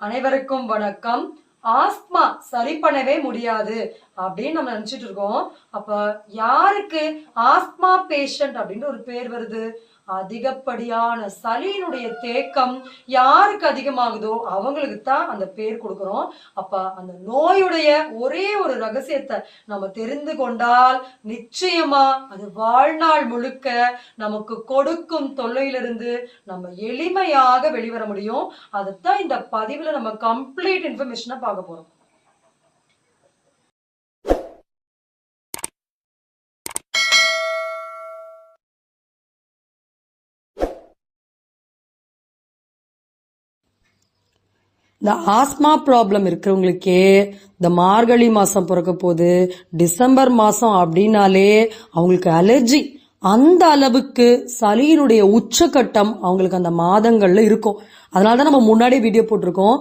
அனைவருக்கும் வணக்கம். ஆஸ்துமா சரி பண்ணவே முடியாது அப்படின்னு நம்ம நினைச்சிட்டு இருக்கோம். அப்ப யாருக்கு ஆஸ்துமா பேஷண்ட் அப்படின்னு ஒரு பேர் வருது? அதிகப்படியான சளியினுடைய தேக்கம் யாருக்கு அதிகமாகுதோ அவங்களுக்கு தான் அந்த பேர் கொடுக்கிறோம். அப்ப அந்த நோயுடைய ஒரே ஒரு ரகசியத்தை நம்ம தெரிந்து கொண்டால் நிச்சயமா அது வாழ்நாள் முழுக்க நமக்கு கொடுக்கும் தொல்லையிலிருந்து நம்ம எளிமையாக வெளிவர முடியும். அதுதான் இந்த பதிவுல நம்ம கம்ப்ளீட் இன்ஃபர்மேஷனை பார்க்க போறோம். இந்த ஆஸ்மா ப்ராப்ளம் இருக்கிறவங்களுக்கே இந்த மார்கழி மாசம் பிறக்க போது டிசம்பர் மாசம் அப்படின்னாலே அவங்களுக்கு அலர்ஜி அந்த அளவுக்கு சளியினுடைய உச்சக்கட்டம் அவங்களுக்கு அந்த மாதங்கள்ல இருக்கும். அதனாலதான் நம்ம முன்னாடி வீடியோ போட்டிருக்கோம்.